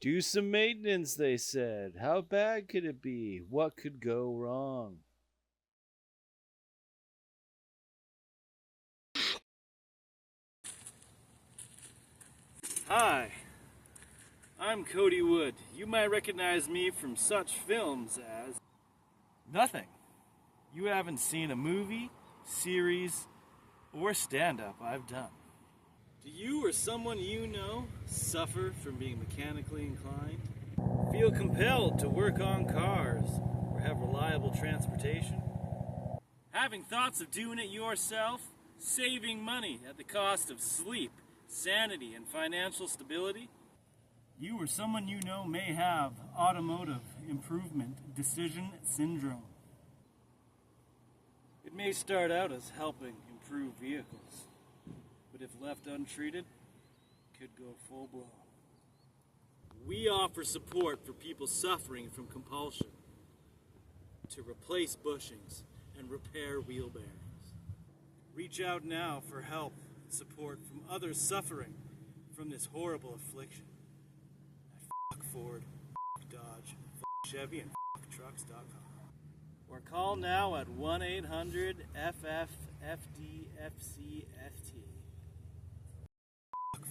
Do some maintenance, they said. How bad could it be? What could go wrong? Hi, I'm Cody Wood. You might recognize me from such films as Nothing. You haven't seen a movie, series, or stand-up I've done. Do you or someone you know suffer from being mechanically inclined? Feel compelled to work on cars or have reliable transportation? Having thoughts of doing it yourself? Saving money at the cost of sleep, sanity, and financial stability? You or someone you know may have automotive improvement decision syndrome. It may start out as helping improve vehicles, but if left untreated, could go full blown. We offer support for people suffering from compulsion to replace bushings and repair wheel bearings. Reach out now for help and support from others suffering from this horrible affliction at Ford, Dodge, Chevy, and trucks.com. Or call now at 1-800-FF-FD-FCFT.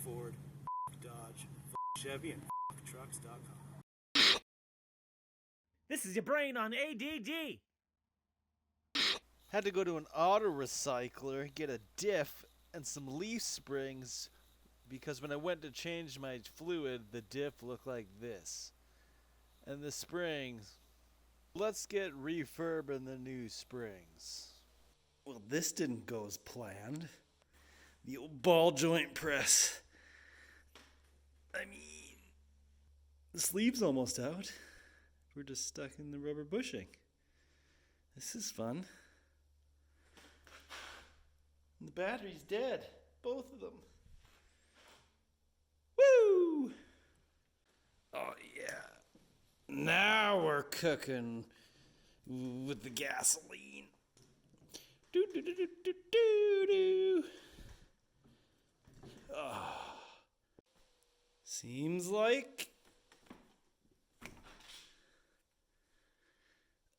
Ford, Dodge, Chevy, and trucks.com. This is your brain on ADD. Had to go to an auto recycler, get a diff and some leaf springs because when I went to change my fluid, the diff looked like this. And the springs, let's get refurbing the new springs. Well, this didn't go as planned. The old ball joint press. I mean, the sleeve's almost out. We're just stuck in the rubber bushing. This is fun. And the battery's dead. Both of them. Woo! Oh, yeah. Now we're cooking with the gasoline. Do do do do do do do. Oh. Seems like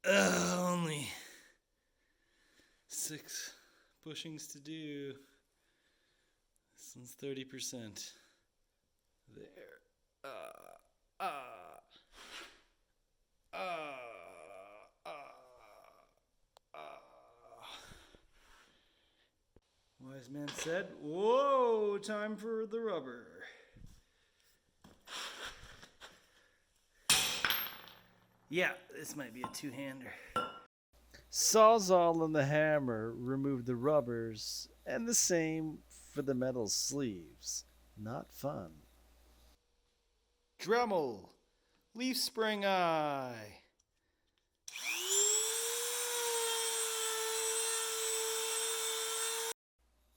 only 6 bushings to do. This one's 30%. There. Wise man said, whoa, time for the rubber. Yeah, this might be a two-hander. Sawzall and the hammer removed the rubbers, and the same for the metal sleeves. Not fun. Dremel, leaf spring eye.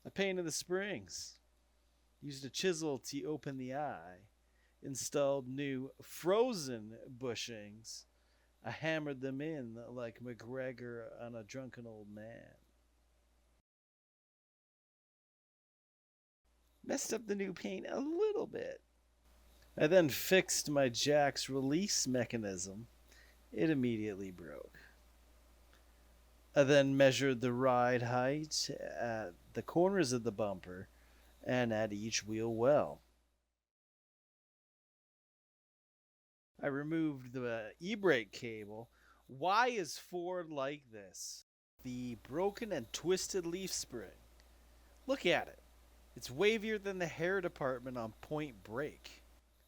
I painted the springs. Used a chisel to open the eye. Installed new frozen bushings. I hammered them in like McGregor on a drunken old man. Messed up the new paint a little bit. I then fixed my jack's release mechanism. It immediately broke. I then measured the ride height at the corners of the bumper and at each wheel well. I removed the e-brake cable. Why is Ford like this? The broken and twisted leaf spring. Look at it. It's wavier than the hair department on Point Break.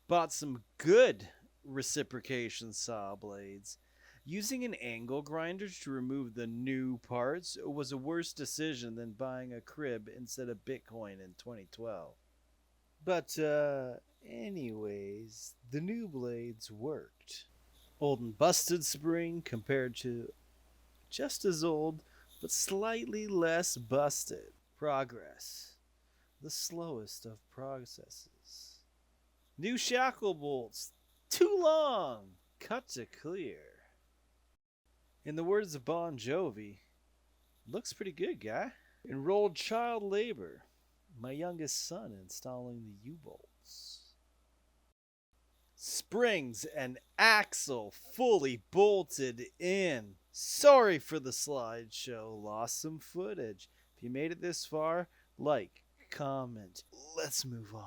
Bought some good reciprocation saw blades. Using an angle grinder to remove the new parts was a worse decision than buying a crib instead of Bitcoin in 2012. But, anyways, the new blades worked. Old and busted spring compared to just as old, but slightly less busted. Progress. The slowest of processes. New shackle bolts. Too long. Cut to clear. In the words of Bon Jovi, looks pretty good, guy. Enrolled child labor. My youngest son installing the U-bolts. springs and axle fully bolted in. Sorry for the slideshow, lost some footage. If you made it this far, like, comment. Let's move on.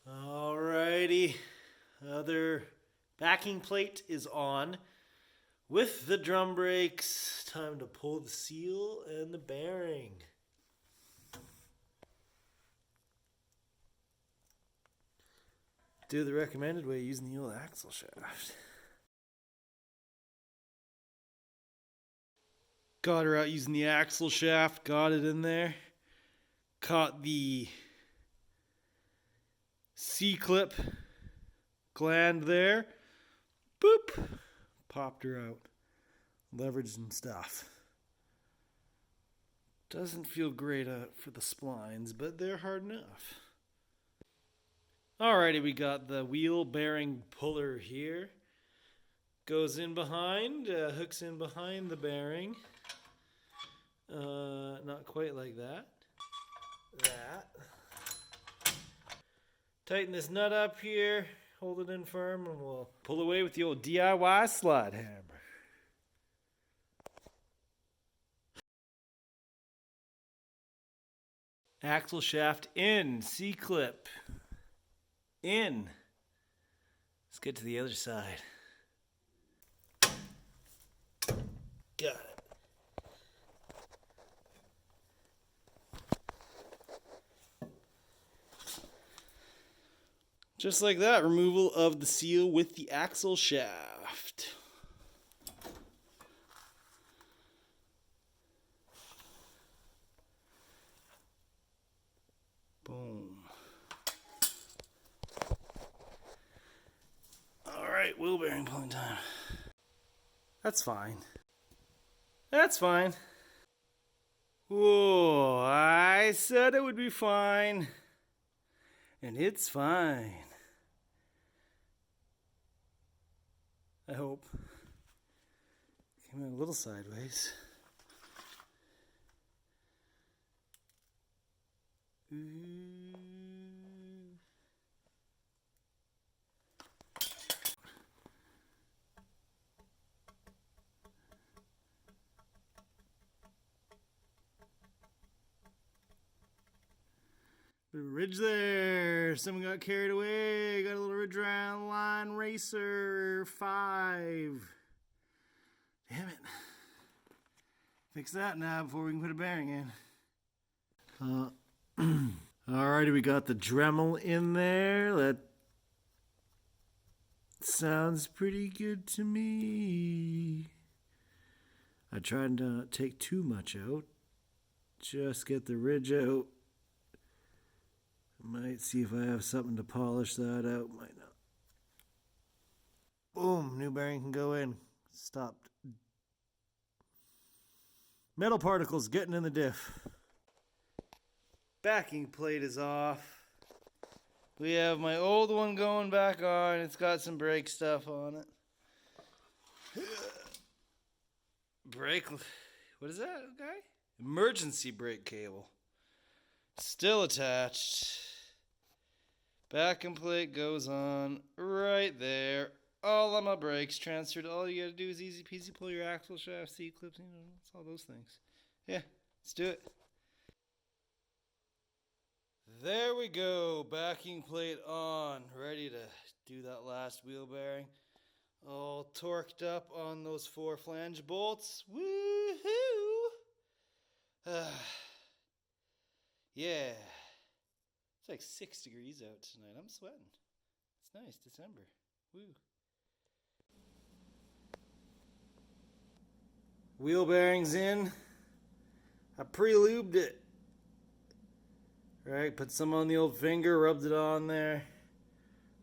Alrighty. Other backing plate is on. With the drum brakes, time to pull the seal and the bearing. Do the recommended way using the old axle shaft. Got her out using the axle shaft, got it in there. Caught the C-clip gland there. Boop. Popped her out. Leveraged and stuff. Doesn't feel great for the splines, but they're hard enough. Alrighty, we got the wheel bearing puller here. Goes in behind, hooks in behind the bearing. Not quite like that. Tighten this nut up here, hold it in firm, and we'll pull away with the old DIY slide hammer. Axle shaft in, C-clip in. Let's get to the other side. Got it. Just like that, removal of the seal with the axle shaft. Boom. Alright, wheel bearing pulling time. That's fine. That's fine. Whoa, I said it would be fine. And it's fine. I hope. Came out a little sideways. Bit of a ridge there. Someone got carried away. Got a little ridge around line. Racer 5. Damn it. Fix that now before we can put a bearing in. Alrighty, we got the Dremel in there. That sounds pretty good to me. I tried to not take too much out. Just get the ridge out. Might see if I have something to polish that out. Might not. Boom, new bearing can go in. Stopped. Metal particles getting in the diff. Backing plate is off. We have my old one going back on. It's got some brake stuff on it. Brake, what is that, guy? Emergency brake cable. Still attached. Backing plate goes on right there. All on my brakes transferred. All you gotta do is easy peasy pull your axle shaft, C-clips, it's all those things. Yeah, let's do it. There we go. Backing plate on. Ready to do that last wheel bearing. All torqued up on those 4 flange bolts. Woohoo! Yeah. It's like 6 degrees out tonight. I'm sweating. It's nice, December. Woo. Wheel bearings in. I pre-lubed it. Right, put some on the old finger, rubbed it on there.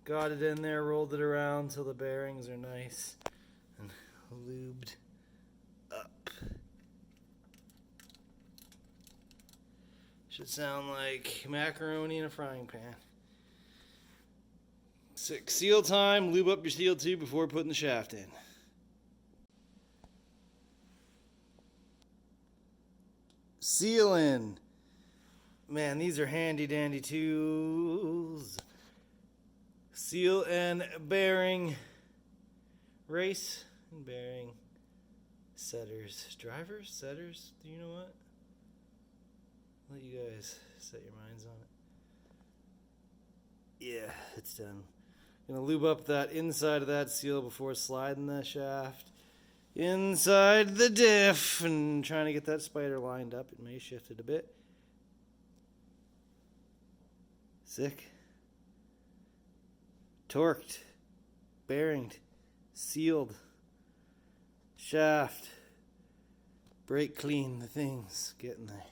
Got it in there, rolled it around till the bearings are nice and lubed up. Should sound like macaroni in a frying pan. 6 seal time, lube up your steel tube before putting the shaft in. Seal in. Man, these are handy dandy tools. seal and bearing race and bearing setters. Drivers? Setters? Do you know what? I'll let you guys set your minds on it. Yeah, it's done. Gonna lube up that inside of that seal before sliding the shaft inside the diff and trying to get that spider lined up. It may shift it a bit. Sick. Torqued, bearinged, sealed, shaft, brake clean, the things getting there.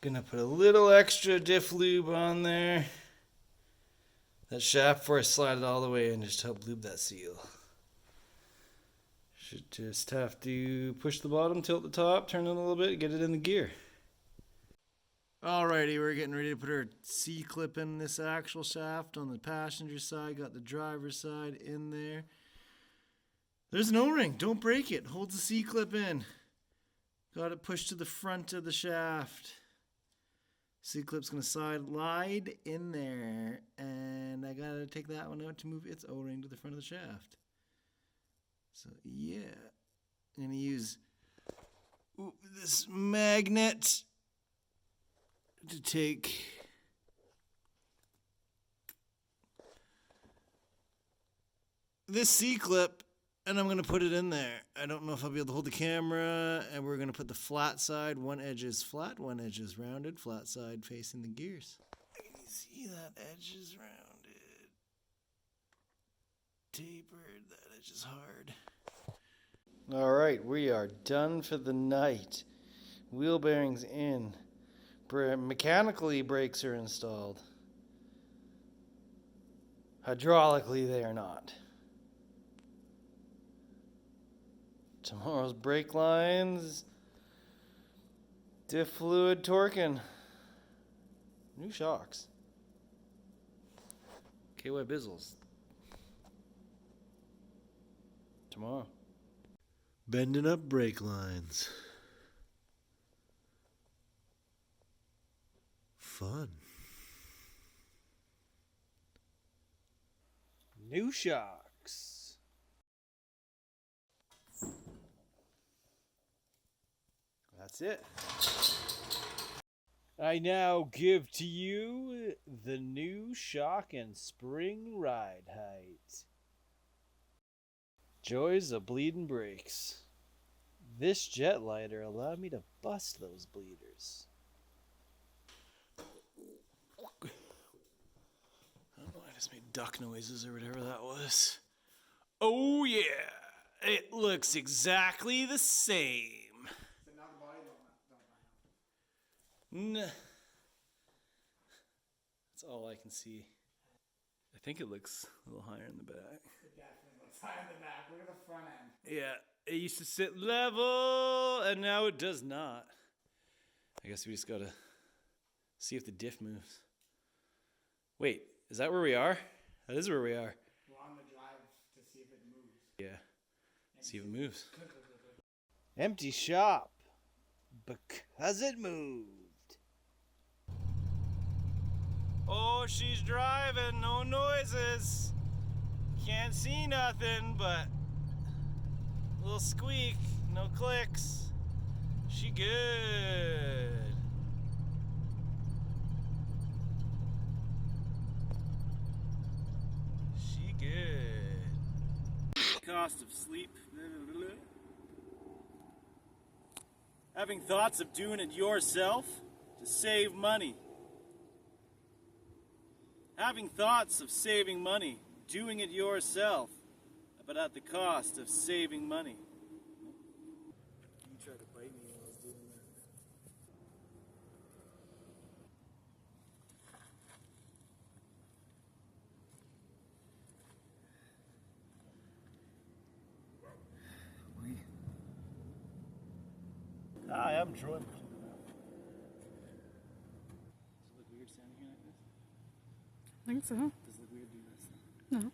Gonna put a little extra diff lube on there. That shaft before I slide it all the way in, just to help lube that seal. Should just have to push the bottom, tilt the top, turn it a little bit, get it in the gear. Alrighty, we're getting ready to put our C-clip in this axle shaft on the passenger side. Got the driver's side in there. There's an O-ring. Don't break it. Hold the C-clip in. Got it pushed to the front of the shaft. C-clip's going to slide in there. And I got to take that one out to move its O-ring to the front of the shaft. So, yeah. I'm going to use this magnet to take this C-clip and I'm going to put it in there. I don't know if I'll be able to hold the camera, and we're going to put the flat side. One edge is flat, one edge is rounded, flat side facing the gears. Can you see that edge is rounded? Tapered, that edge is hard. All right, we are done for the night. Wheel bearings in. Mechanically, brakes are installed. Hydraulically, they are not. Tomorrow's brake lines. Diff fluid torquing. New shocks. KY Bizzles. Tomorrow. Bending up brake lines. Fun. New shocks. That's it. I now give to you the new shock and spring ride height. Joys of bleeding brakes. This jet lighter allowed me to bust those bleeders. I don't know, I just made duck noises or whatever that was. Oh yeah, it looks exactly the same. Nah. That's all I can see. I think it looks a little higher in the back. It definitely looks higher in the back. Look at the front end. Yeah, it used to sit level, and now it does not. I guess we just gotta see if the diff moves. Wait, is that where we are? That is where we are. We're on the drive to see if it moves. Yeah, see if it moves. Empty shop. Because it moved. Oh, she's driving, no noises. Can't see nothing, but a little squeak, no clicks. She good. She good. Cost of sleep. Having thoughts of doing it yourself to save money. Having thoughts of saving money, doing it yourself, but at the cost of saving money. You tried to bite me while I was doing that. Hi, I'm Troy. Does it look weird standing here like this? I think so. Does it look weird doing this? No.